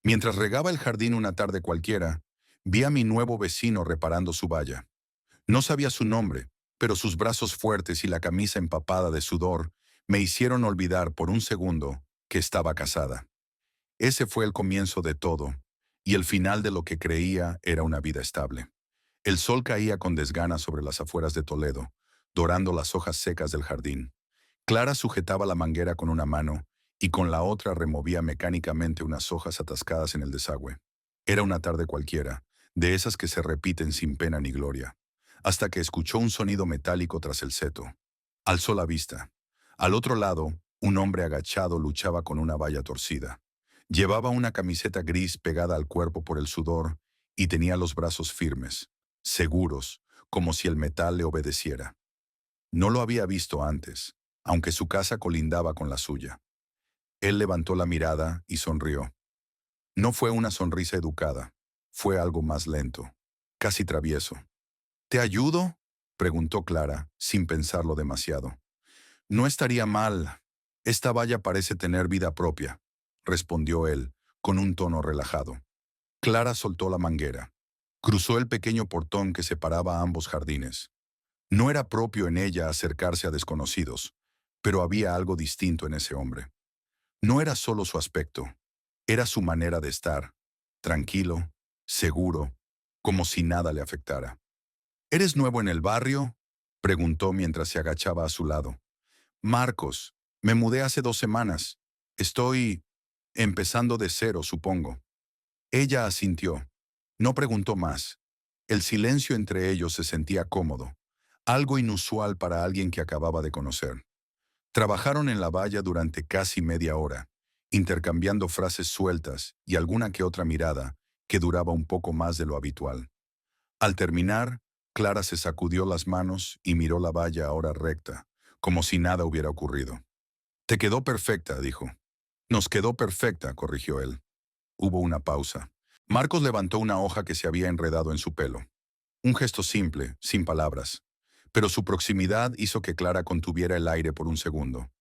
Mientras regaba el jardín una tarde cualquiera, vi a mi nuevo vecino reparando su valla. No sabía su nombre, pero sus brazos fuertes y la camisa empapada de sudor me hicieron olvidar por un segundo que estaba casada. Ese fue el comienzo de todo, y el final de lo que creía era una vida estable. El sol caía con desgana sobre las afueras de Toledo, dorando las hojas secas del jardín. Clara sujetaba la manguera con una mano y con la otra removía mecánicamente unas hojas atascadas en el desagüe. Era una tarde cualquiera, de esas que se repiten sin pena ni gloria, hasta que escuchó un sonido metálico tras el seto. Alzó la vista. Al otro lado, un hombre agachado luchaba con una valla torcida. Llevaba una camiseta gris pegada al cuerpo por el sudor y tenía los brazos firmes, seguros, como si el metal le obedeciera. No lo había visto antes, aunque su casa colindaba con la suya. Él levantó la mirada y sonrió. No fue una sonrisa educada, fue algo más lento, casi travieso. ¿Te ayudo?, preguntó Clara, sin pensarlo demasiado. No estaría mal. Esta valla parece tener vida propia, respondió él, con un tono relajado. Clara soltó la manguera. Cruzó el pequeño portón que separaba ambos jardines. No era propio en ella acercarse a desconocidos, pero había algo distinto en ese hombre. No era solo su aspecto, era su manera de estar, tranquilo, seguro, como si nada le afectara. ¿Eres nuevo en el barrio?, preguntó mientras se agachaba a su lado. Marcos, me mudé hace 2 semanas. Estoy empezando de cero, supongo. Ella asintió. No preguntó más. El silencio entre ellos se sentía cómodo, algo inusual para alguien que acababa de conocer. Trabajaron en la valla durante casi media hora, intercambiando frases sueltas y alguna que otra mirada que duraba un poco más de lo habitual. Al terminar, Clara se sacudió las manos y miró la valla ahora recta, como si nada hubiera ocurrido. Te quedó perfecta, dijo. Nos quedó perfecta, corrigió él. Hubo una pausa. Marcos levantó una hoja que se había enredado en su pelo. Un gesto simple, sin palabras. Pero su proximidad hizo que Clara contuviera el aire por un segundo.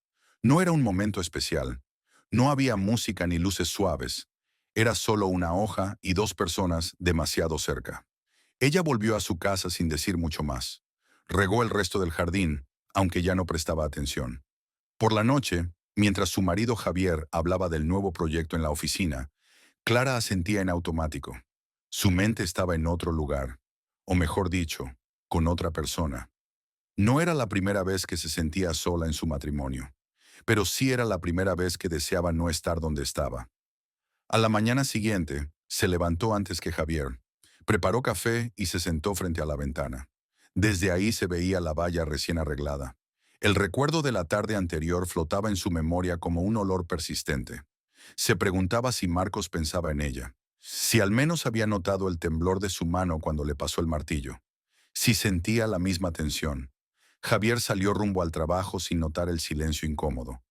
No era un momento especial. No había música ni luces suaves. Era solo una hoja y dos personas demasiado cerca. Ella volvió a su casa sin decir mucho más. Regó el resto del jardín, aunque ya no prestaba atención. Por la noche, mientras su marido Javier hablaba del nuevo proyecto en la oficina, Clara asentía en automático. Su mente estaba en otro lugar, o mejor dicho, con otra persona. No era la primera vez que se sentía sola en su matrimonio, pero sí era la primera vez que deseaba no estar donde estaba. A la mañana siguiente, se levantó antes que Javier, preparó café y se sentó frente a la ventana. Desde ahí se veía la valla recién arreglada. El recuerdo de la tarde anterior flotaba en su memoria como un olor persistente. Se preguntaba si Marcos pensaba en ella, si al menos había notado el temblor de su mano cuando le pasó el martillo, si sentía la misma tensión. Javier salió rumbo al trabajo sin notar el silencio incómodo.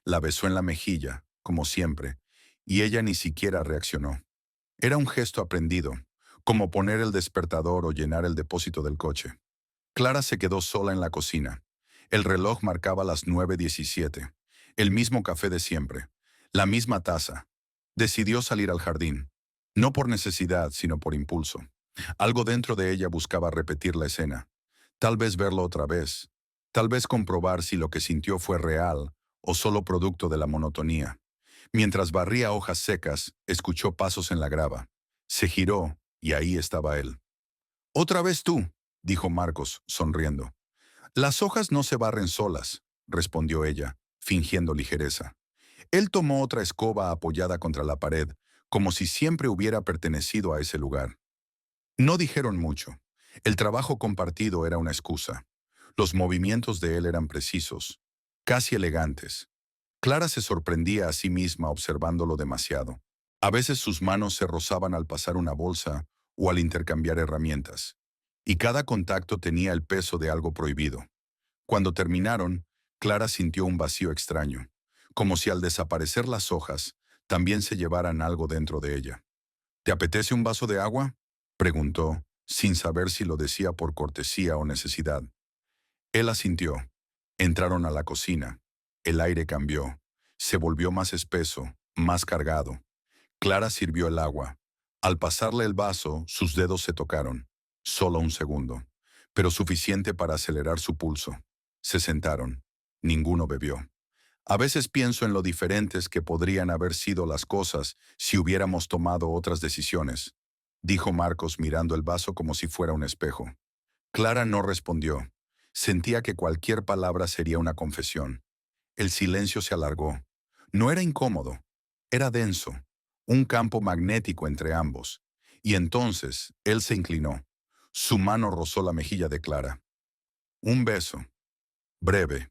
La besó en la mejilla, como siempre, y ella ni siquiera reaccionó. Era un gesto aprendido, como poner el despertador o llenar el depósito del coche. Clara se quedó sola en la cocina. El reloj marcaba las 9:17. El mismo café de siempre. La misma taza. Decidió salir al jardín. No por necesidad, sino por impulso. Algo dentro de ella buscaba repetir la escena. Tal vez verlo otra vez. Tal vez comprobar si lo que sintió fue real o solo producto de la monotonía. Mientras barría hojas secas, escuchó pasos en la grava. Se giró y ahí estaba él. «Otra vez tú», dijo Marcos, sonriendo. «Las hojas no se barren solas», respondió ella, fingiendo ligereza. Él tomó otra escoba apoyada contra la pared, como si siempre hubiera pertenecido a ese lugar. No dijeron mucho. El trabajo compartido era una excusa. Los movimientos de él eran precisos, casi elegantes. Clara se sorprendía a sí misma observándolo demasiado. A veces sus manos se rozaban al pasar una bolsa o al intercambiar herramientas, y cada contacto tenía el peso de algo prohibido. Cuando terminaron, Clara sintió un vacío extraño, como si al desaparecer las hojas, también se llevaran algo dentro de ella. «¿Te apetece un vaso de agua?», preguntó, sin saber si lo decía por cortesía o necesidad. Él asintió. Entraron a la cocina. El aire cambió. Se volvió más espeso, más cargado. Clara sirvió el agua. Al pasarle el vaso, sus dedos se tocaron. Solo un segundo, pero suficiente para acelerar su pulso. Se sentaron. Ninguno bebió. A veces pienso en lo diferentes que podrían haber sido las cosas si hubiéramos tomado otras decisiones, dijo Marcos mirando el vaso como si fuera un espejo. Clara no respondió. Sentía que cualquier palabra sería una confesión. El silencio se alargó. No era incómodo, era denso, un campo magnético entre ambos. Y entonces él se inclinó. Su mano rozó la mejilla de Clara. Un beso, breve,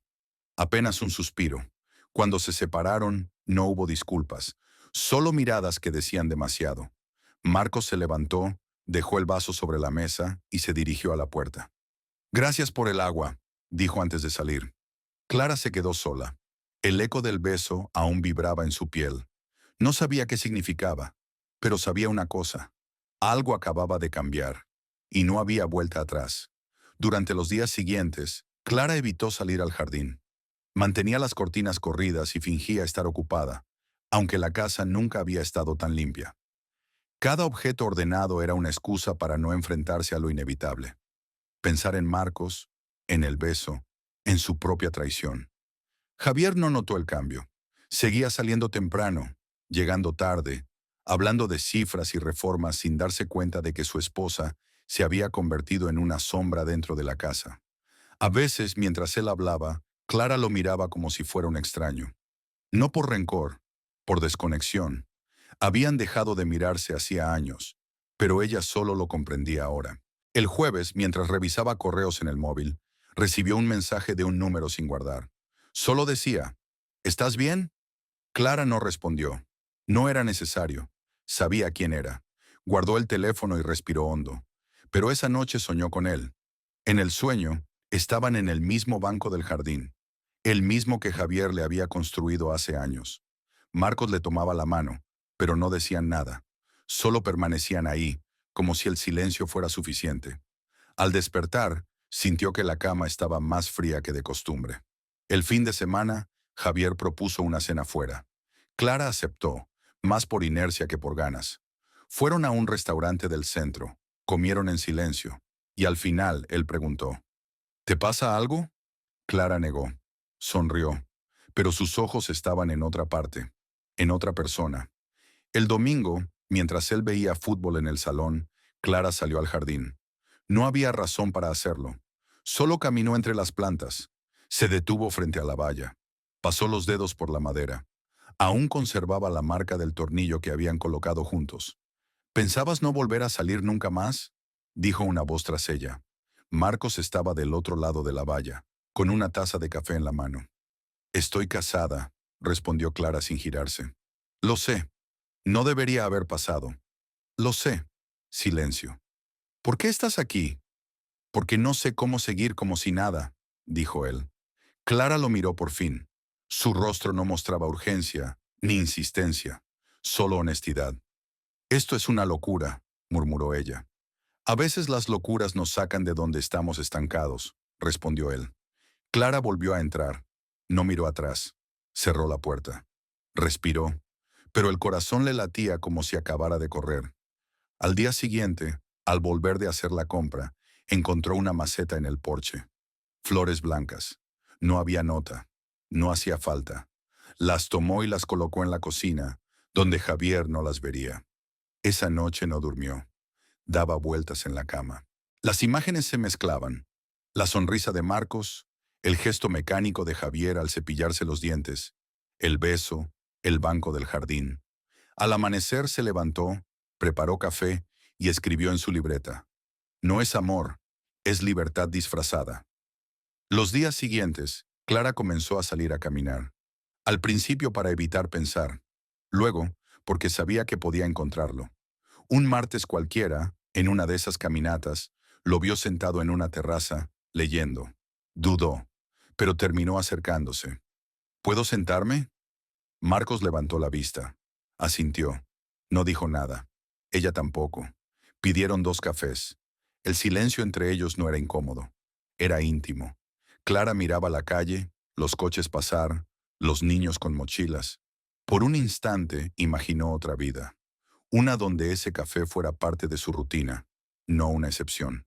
apenas un suspiro. Cuando se separaron, no hubo disculpas, solo miradas que decían demasiado. Marcos se levantó, dejó el vaso sobre la mesa y se dirigió a la puerta. Gracias por el agua, dijo antes de salir. Clara se quedó sola. El eco del beso aún vibraba en su piel. No sabía qué significaba, pero sabía una cosa. Algo acababa de cambiar, y no había vuelta atrás. Durante los días siguientes, Clara evitó salir al jardín. Mantenía las cortinas corridas y fingía estar ocupada, aunque la casa nunca había estado tan limpia. Cada objeto ordenado era una excusa para no enfrentarse a lo inevitable. Pensar en Marcos, en el beso, en su propia traición. Javier no notó el cambio. Seguía saliendo temprano, llegando tarde, hablando de cifras y reformas sin darse cuenta de que su esposa se había convertido en una sombra dentro de la casa. A veces, mientras él hablaba, Clara lo miraba como si fuera un extraño. No por rencor, por desconexión. Habían dejado de mirarse hacía años, pero ella solo lo comprendía ahora. El jueves, mientras revisaba correos en el móvil, recibió un mensaje de un número sin guardar. Solo decía, ¿estás bien? Clara no respondió. No era necesario. Sabía quién era. Guardó el teléfono y respiró hondo. Pero esa noche soñó con él. En el sueño, estaban en el mismo banco del jardín, el mismo que Javier le había construido hace años. Marcos le tomaba la mano, pero no decían nada. Solo permanecían ahí, como si el silencio fuera suficiente. Al despertar, sintió que la cama estaba más fría que de costumbre. El fin de semana, Javier propuso una cena fuera. Clara aceptó, más por inercia que por ganas. Fueron a un restaurante del centro, comieron en silencio, y al final él preguntó, ¿te pasa algo? Clara negó. Sonrió, pero sus ojos estaban en otra parte, en otra persona. El domingo, mientras él veía fútbol en el salón, Clara salió al jardín. No había razón para hacerlo. Solo caminó entre las plantas. Se detuvo frente a la valla. Pasó los dedos por la madera. Aún conservaba la marca del tornillo que habían colocado juntos. ¿Pensabas no volver a salir nunca más? Dijo una voz tras ella. Marcos estaba del otro lado de la valla, con una taza de café en la mano. Estoy casada, respondió Clara sin girarse. Lo sé. No debería haber pasado. Lo sé. Silencio. ¿Por qué estás aquí? Porque no sé cómo seguir como si nada, dijo él. Clara lo miró por fin. Su rostro no mostraba urgencia, ni insistencia, solo honestidad. Esto es una locura, murmuró ella. A veces las locuras nos sacan de donde estamos estancados, respondió él. Clara volvió a entrar. No miró atrás. Cerró la puerta. Respiró, pero el corazón le latía como si acabara de correr. Al día siguiente, al volver de hacer la compra, encontró una maceta en el porche. Flores blancas. No había nota. No hacía falta. Las tomó y las colocó en la cocina, donde Javier no las vería. Esa noche no durmió. Daba vueltas en la cama. Las imágenes se mezclaban. La sonrisa de Marcos, el gesto mecánico de Javier al cepillarse los dientes, el beso, el banco del jardín. Al amanecer se levantó, preparó café y escribió en su libreta. No es amor, es libertad disfrazada. Los días siguientes, Clara comenzó a salir a caminar. Al principio para evitar pensar, luego porque sabía que podía encontrarlo. Un martes cualquiera, en una de esas caminatas, lo vio sentado en una terraza, leyendo. Dudó, pero terminó acercándose. ¿Puedo sentarme? Marcos levantó la vista. Asintió. No dijo nada. Ella tampoco. Pidieron 2 cafés. El silencio entre ellos no era incómodo. Era íntimo. Clara miraba la calle, los coches pasar, los niños con mochilas. Por un instante imaginó otra vida. Una donde ese café fuera parte de su rutina, no una excepción.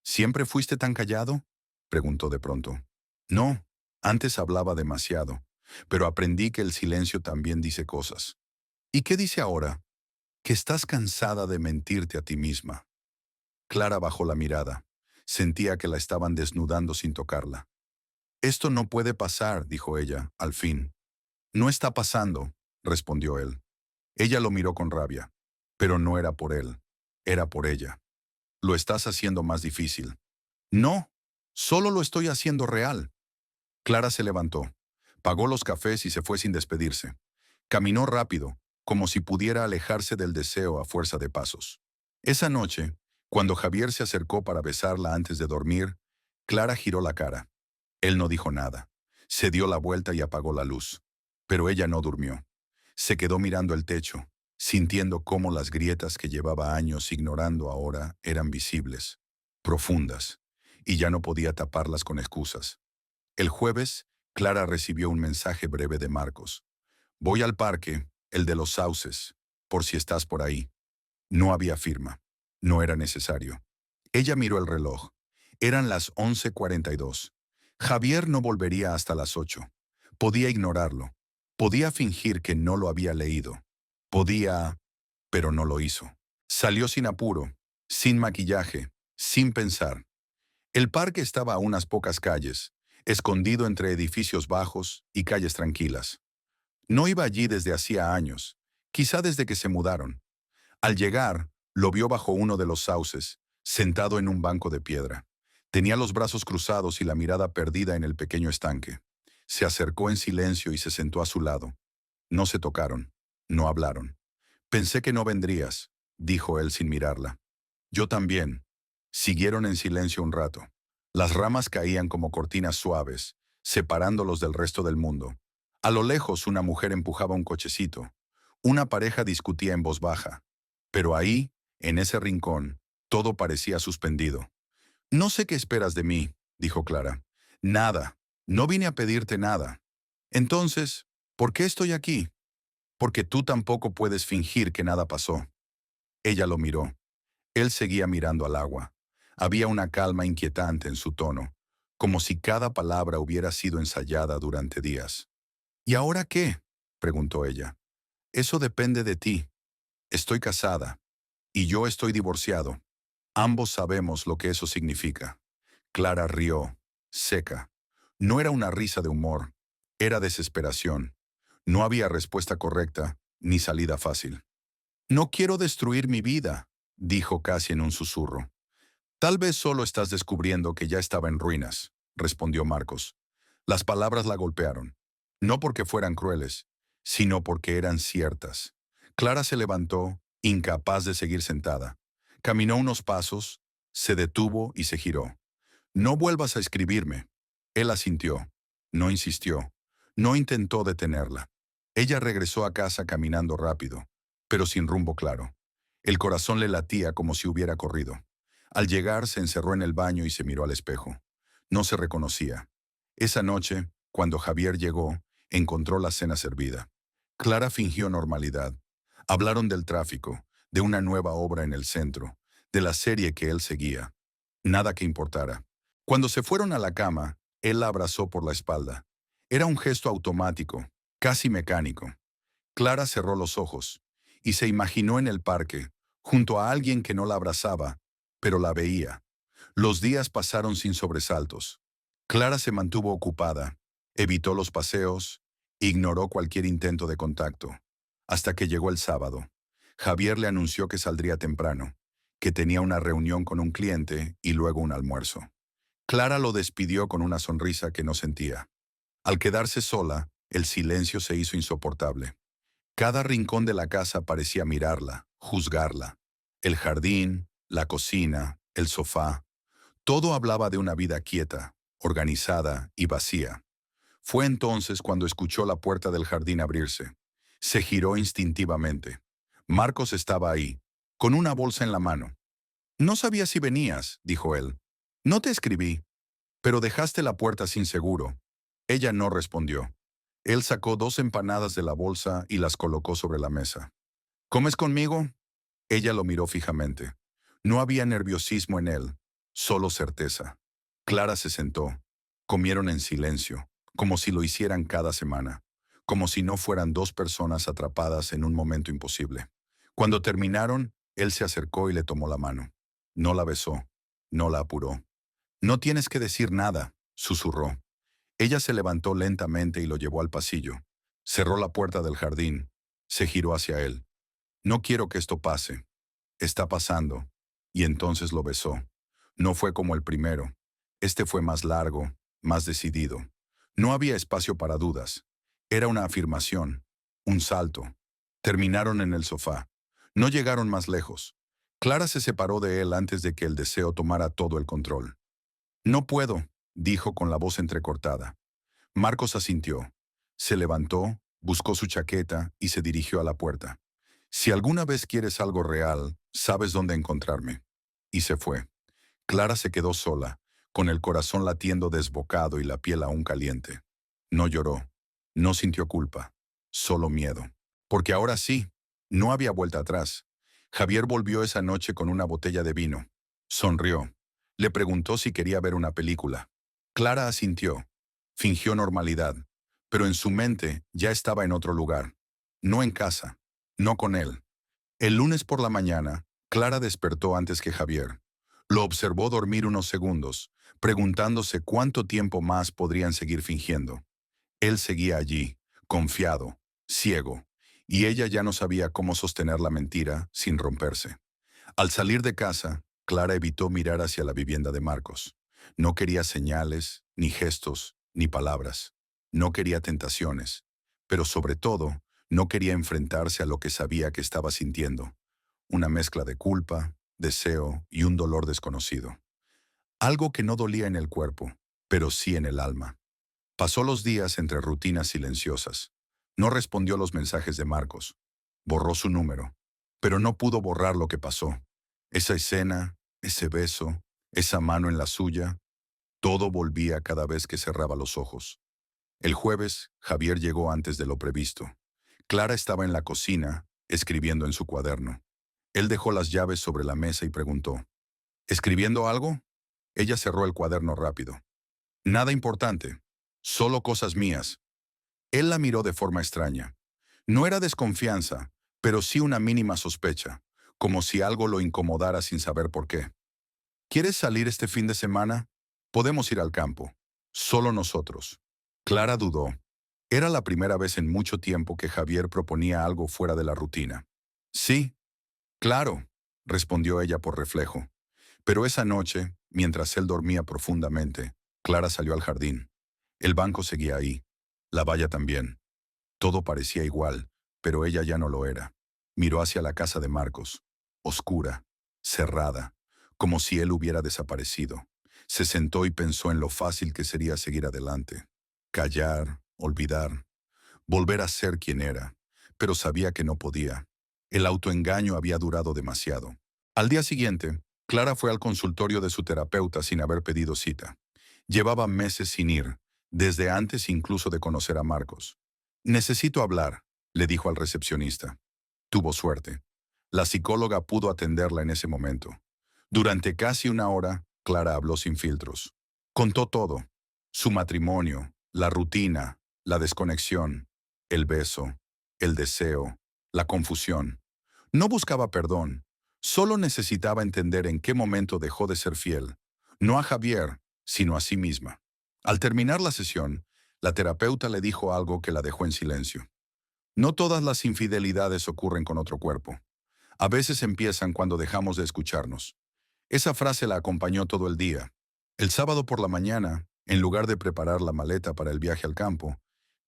¿Siempre fuiste tan callado?, preguntó de pronto. No, antes hablaba demasiado, pero aprendí que el silencio también dice cosas. ¿Y qué dice ahora? Que estás cansada de mentirte a ti misma. Clara bajó la mirada. Sentía que la estaban desnudando sin tocarla. Esto no puede pasar, dijo ella, al fin. No está pasando, respondió él. Ella lo miró con rabia. Pero no era por él, era por ella. Lo estás haciendo más difícil. No, solo lo estoy haciendo real. Clara se levantó, pagó los cafés y se fue sin despedirse. Caminó rápido, como si pudiera alejarse del deseo a fuerza de pasos. Esa noche, cuando Javier se acercó para besarla antes de dormir, Clara giró la cara. Él no dijo nada. Se dio la vuelta y apagó la luz. Pero ella no durmió. Se quedó mirando el techo, sintiendo cómo las grietas que llevaba años ignorando ahora eran visibles, profundas, y ya no podía taparlas con excusas. El jueves, Clara recibió un mensaje breve de Marcos. Voy al parque, el de los sauces, por si estás por ahí. No había firma. No era necesario. Ella miró el reloj. Eran las 11:42. Javier no volvería hasta las 8. Podía ignorarlo. Podía fingir que no lo había leído. Podía, pero no lo hizo. Salió sin apuro, sin maquillaje, sin pensar. El parque estaba a unas pocas calles, escondido entre edificios bajos y calles tranquilas. No iba allí desde hacía años, quizá desde que se mudaron. Al llegar, lo vio bajo uno de los sauces, sentado en un banco de piedra. Tenía los brazos cruzados y la mirada perdida en el pequeño estanque. Se acercó en silencio y se sentó a su lado. No se tocaron, no hablaron. Pensé que no vendrías, dijo él sin mirarla. Yo también. Siguieron en silencio un rato. Las ramas caían como cortinas suaves, separándolos del resto del mundo. A lo lejos una mujer empujaba un cochecito. Una pareja discutía en voz baja. Pero ahí, en ese rincón, todo parecía suspendido. No sé qué esperas de mí, dijo Clara. Nada. No vine a pedirte nada. Entonces, ¿por qué estoy aquí? Porque tú tampoco puedes fingir que nada pasó. Ella lo miró. Él seguía mirando al agua. Había una calma inquietante en su tono, como si cada palabra hubiera sido ensayada durante días. ¿Y ahora qué?, preguntó ella. Eso depende de ti. Estoy casada. Y yo estoy divorciado. Ambos sabemos lo que eso significa. Clara rió, seca. No era una risa de humor, era desesperación. No había respuesta correcta, ni salida fácil. No quiero destruir mi vida, dijo casi en un susurro. Tal vez solo estás descubriendo que ya estaba en ruinas, respondió Marcos. Las palabras la golpearon, no porque fueran crueles, sino porque eran ciertas. Clara se levantó, incapaz de seguir sentada. Caminó unos pasos, se detuvo y se giró. No vuelvas a escribirme. Él asintió. No insistió. No intentó detenerla. Ella regresó a casa caminando rápido, pero sin rumbo claro. El corazón le latía como si hubiera corrido. Al llegar se encerró en el baño y se miró al espejo. No se reconocía. Esa noche, cuando Javier llegó, encontró la cena servida. Clara fingió normalidad. Hablaron del tráfico, de una nueva obra en el centro, de la serie que él seguía. Nada que importara. Cuando se fueron a la cama, él la abrazó por la espalda. Era un gesto automático, casi mecánico. Clara cerró los ojos y se imaginó en el parque, junto a alguien que no la abrazaba, pero la veía. Los días pasaron sin sobresaltos. Clara se mantuvo ocupada, evitó los paseos, ignoró cualquier intento de contacto, hasta que llegó el sábado. Javier le anunció que saldría temprano, que tenía una reunión con un cliente y luego un almuerzo. Clara lo despidió con una sonrisa que no sentía. Al quedarse sola, el silencio se hizo insoportable. Cada rincón de la casa parecía mirarla, juzgarla. El jardín, la cocina, el sofá. Todo hablaba de una vida quieta, organizada y vacía. Fue entonces cuando escuchó la puerta del jardín abrirse. Se giró instintivamente. Marcos estaba ahí, con una bolsa en la mano. No sabía si venías, dijo él. No te escribí, pero dejaste la puerta sin seguro. Ella no respondió. Él sacó 2 empanadas de la bolsa y las colocó sobre la mesa. ¿Comes conmigo?, Ella lo miró fijamente. No había nerviosismo en él, solo certeza. Clara se sentó. Comieron en silencio, como si lo hicieran cada semana, como si no fueran dos personas atrapadas en un momento imposible. Cuando terminaron, él se acercó y le tomó la mano. No la besó, no la apuró. No tienes que decir nada, susurró. Ella se levantó lentamente y lo llevó al pasillo. Cerró la puerta del jardín. Se giró hacia él. No quiero que esto pase. Está pasando. Y entonces lo besó. No fue como el primero. Este fue más largo, más decidido. No había espacio para dudas. Era una afirmación, un salto. Terminaron en el sofá. No llegaron más lejos. Clara se separó de él antes de que el deseo tomara todo el control. No puedo, dijo con la voz entrecortada. Marcos asintió. Se levantó, buscó su chaqueta y se dirigió a la puerta. Si alguna vez quieres algo real, sabes dónde encontrarme. Y se fue. Clara se quedó sola, con el corazón latiendo desbocado y la piel aún caliente. No lloró, no sintió culpa, solo miedo. Porque ahora sí, no había vuelta atrás. Javier volvió esa noche con una botella de vino. Sonrió. Le preguntó si quería ver una película. Clara asintió. Fingió normalidad, pero en su mente ya estaba en otro lugar. No en casa, no con él. El lunes por la mañana, Clara despertó antes que Javier. Lo observó dormir unos segundos, preguntándose cuánto tiempo más podrían seguir fingiendo. Él seguía allí, confiado, ciego, y ella ya no sabía cómo sostener la mentira sin romperse. Al salir de casa, Clara evitó mirar hacia la vivienda de Marcos. No quería señales, ni gestos, ni palabras. No quería tentaciones, pero sobre todo, no quería enfrentarse a lo que sabía que estaba sintiendo. Una mezcla de culpa, deseo y un dolor desconocido. Algo que no dolía en el cuerpo, pero sí en el alma. Pasó los días entre rutinas silenciosas. No respondió los mensajes de Marcos. Borró su número, pero no pudo borrar lo que pasó. Esa escena, ese beso, esa mano en la suya, todo volvía cada vez que cerraba los ojos. El jueves, Javier llegó antes de lo previsto. Clara estaba en la cocina, escribiendo en su cuaderno. Él dejó las llaves sobre la mesa y preguntó, ¿escribiendo algo? Ella cerró el cuaderno rápido. Nada importante, solo cosas mías. Él la miró de forma extraña. No era desconfianza, pero sí una mínima sospecha, como si algo lo incomodara sin saber por qué. ¿Quieres salir este fin de semana? Podemos ir al campo. Solo nosotros. Clara dudó. Era la primera vez en mucho tiempo que Javier proponía algo fuera de la rutina. Sí, claro, respondió ella por reflejo. Pero esa noche, mientras él dormía profundamente, Clara salió al jardín. El banco seguía ahí, la valla también. Todo parecía igual, pero ella ya no lo era. Miró hacia la casa de Marcos, oscura, cerrada, como si él hubiera desaparecido. Se sentó y pensó en lo fácil que sería seguir adelante. Callar, olvidar, volver a ser quien era, pero sabía que no podía. El autoengaño había durado demasiado. Al día siguiente, Clara fue al consultorio de su terapeuta sin haber pedido cita. Llevaba meses sin ir, desde antes incluso de conocer a Marcos. Necesito hablar, le dijo al recepcionista. Tuvo suerte. La psicóloga pudo atenderla en ese momento. Durante casi una hora, Clara habló sin filtros. Contó todo. Su matrimonio, la rutina, la desconexión, el beso, el deseo, la confusión. No buscaba perdón, solo necesitaba entender en qué momento dejó de ser fiel, no a Javier, sino a sí misma. Al terminar la sesión, la terapeuta le dijo algo que la dejó en silencio. No todas las infidelidades ocurren con otro cuerpo. A veces empiezan cuando dejamos de escucharnos. Esa frase la acompañó todo el día. El sábado por la mañana, en lugar de preparar la maleta para el viaje al campo,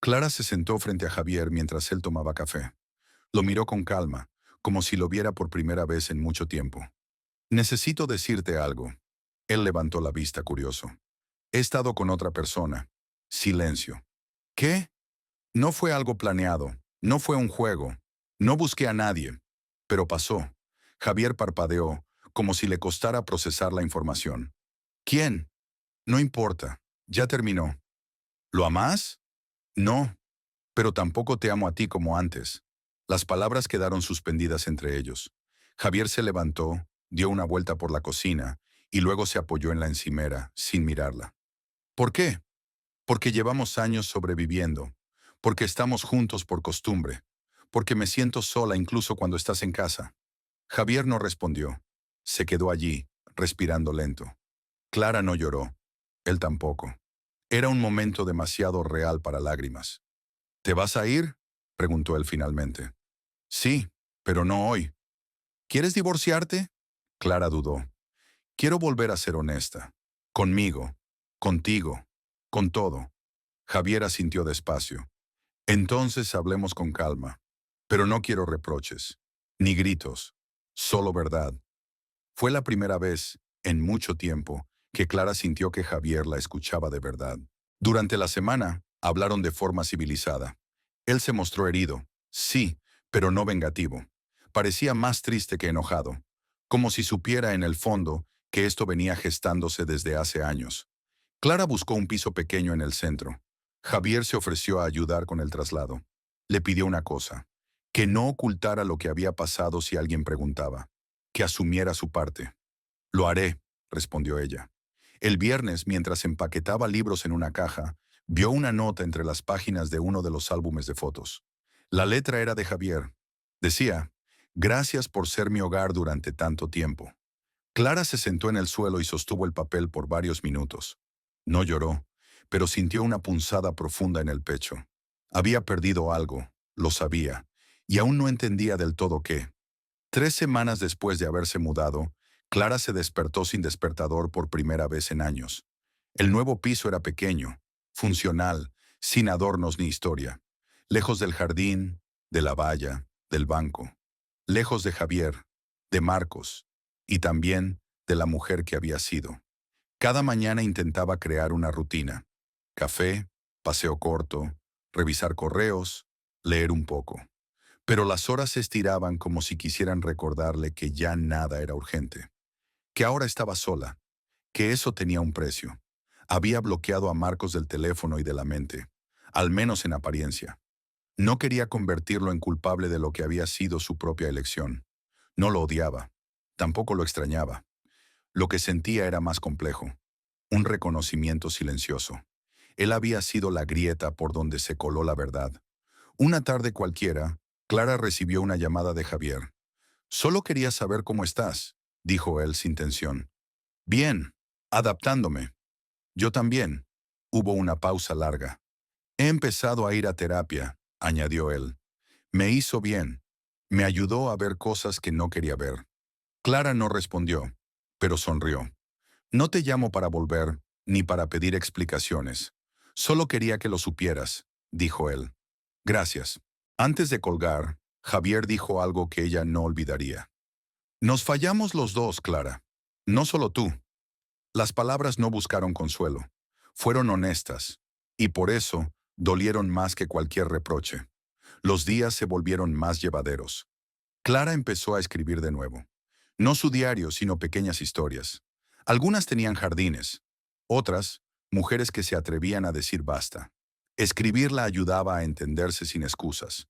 Clara se sentó frente a Javier mientras él tomaba café. Lo miró con calma, como si lo viera por primera vez en mucho tiempo. Necesito decirte algo. Él levantó la vista curioso. He estado con otra persona. Silencio. ¿Qué? No fue algo planeado, no fue un juego. No busqué a nadie. Pero pasó. Javier parpadeó, como si le costara procesar la información. ¿Quién? No importa. Ya terminó. ¿Lo amás? No. Pero tampoco te amo a ti como antes. Las palabras quedaron suspendidas entre ellos. Javier se levantó, dio una vuelta por la cocina y luego se apoyó en la encimera, sin mirarla. ¿Por qué? Porque llevamos años sobreviviendo, porque estamos juntos por costumbre, porque me siento sola incluso cuando estás en casa. Javier no respondió. Se quedó allí, respirando lento. Clara no lloró. Él tampoco. Era un momento demasiado real para lágrimas. ¿Te vas a ir?, preguntó él finalmente. Sí, pero no hoy. ¿Quieres divorciarte? Clara dudó. Quiero volver a ser honesta. Conmigo, contigo, con todo. Javier asintió despacio. Entonces hablemos con calma. Pero no quiero reproches, ni gritos, solo verdad. Fue la primera vez, en mucho tiempo, que Clara sintió que Javier la escuchaba de verdad. Durante la semana, hablaron de forma civilizada. Él se mostró herido, sí, pero no vengativo. Parecía más triste que enojado, como si supiera en el fondo que esto venía gestándose desde hace años. Clara buscó un piso pequeño en el centro. Javier se ofreció a ayudar con el traslado. Le pidió una cosa, que no ocultara lo que había pasado si alguien preguntaba, que asumiera su parte. Lo haré, respondió ella. El viernes, mientras empaquetaba libros en una caja, vio una nota entre las páginas de uno de los álbumes de fotos. La letra era de Javier. Decía, gracias por ser mi hogar durante tanto tiempo. Clara se sentó en el suelo y sostuvo el papel por varios minutos. No lloró, pero sintió una punzada profunda en el pecho. Había perdido algo, lo sabía, y aún no entendía del todo qué. 3 semanas después de haberse mudado, Clara se despertó sin despertador por primera vez en años. El nuevo piso era pequeño, funcional, sin adornos ni historia. Lejos del jardín, de la valla, del banco. Lejos de Javier, de Marcos, y también de la mujer que había sido. Cada mañana intentaba crear una rutina. Café, paseo corto, revisar correos, leer un poco. Pero las horas se estiraban como si quisieran recordarle que ya nada era urgente, que ahora estaba sola, que eso tenía un precio. Había bloqueado a Marcos del teléfono y de la mente, al menos en apariencia. No quería convertirlo en culpable de lo que había sido su propia elección. No lo odiaba, tampoco lo extrañaba. Lo que sentía era más complejo, un reconocimiento silencioso. Él había sido la grieta por donde se coló la verdad. Una tarde cualquiera, Clara recibió una llamada de Javier. «Solo quería saber cómo estás», dijo él sin tensión. «Bien, adaptándome». «Yo también». Hubo una pausa larga. «He empezado a ir a terapia», añadió él. «Me hizo bien. Me ayudó a ver cosas que no quería ver». Clara no respondió, pero sonrió. «No te llamo para volver, ni para pedir explicaciones. Solo quería que lo supieras», dijo él. «Gracias». Antes de colgar, Javier dijo algo que ella no olvidaría. «Nos fallamos los dos, Clara. No solo tú». Las palabras no buscaron consuelo. Fueron honestas. Y por eso, dolieron más que cualquier reproche. Los días se volvieron más llevaderos. Clara empezó a escribir de nuevo. No su diario, sino pequeñas historias. Algunas tenían jardines. Otras, mujeres que se atrevían a decir basta. Escribir la ayudaba a entenderse sin excusas.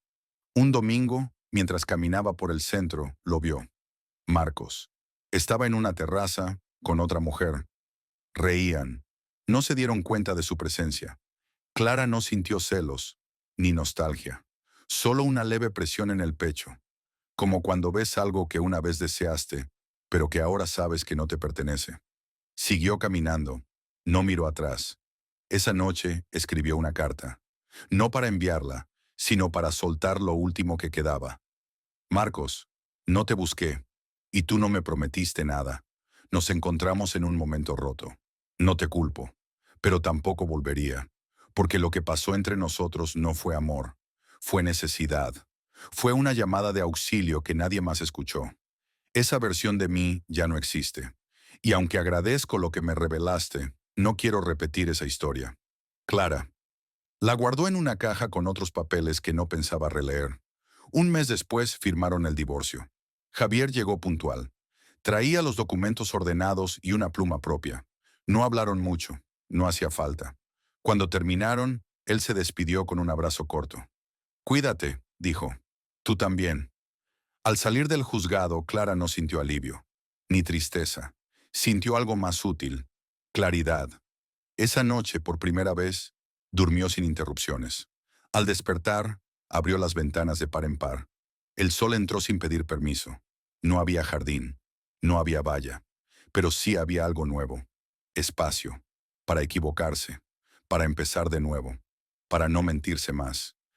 Un domingo, mientras caminaba por el centro, lo vio. Marcos. Estaba en una terraza, con otra mujer. Reían. No se dieron cuenta de su presencia. Clara no sintió celos, ni nostalgia. Solo una leve presión en el pecho. Como cuando ves algo que una vez deseaste, pero que ahora sabes que no te pertenece. Siguió caminando. No miró atrás. Esa noche escribió una carta. No para enviarla, sino para soltar lo último que quedaba. Marcos, no te busqué, y tú no me prometiste nada. Nos encontramos en un momento roto. No te culpo, pero tampoco volvería, porque lo que pasó entre nosotros no fue amor, fue necesidad. Fue una llamada de auxilio que nadie más escuchó. Esa versión de mí ya no existe. Y aunque agradezco lo que me revelaste, no quiero repetir esa historia. Clara. La guardó en una caja con otros papeles que no pensaba releer. Un mes después firmaron el divorcio. Javier llegó puntual. Traía los documentos ordenados y una pluma propia. No hablaron mucho, no hacía falta. Cuando terminaron, él se despidió con un abrazo corto. «Cuídate», dijo. «Tú también». Al salir del juzgado, Clara no sintió alivio, ni tristeza. Sintió algo más útil, claridad. Esa noche, por primera vez, durmió sin interrupciones. Al despertar, abrió las ventanas de par en par. El sol entró sin pedir permiso. No había jardín, no había valla, pero sí había algo nuevo. Espacio, para equivocarse, para empezar de nuevo, para no mentirse más.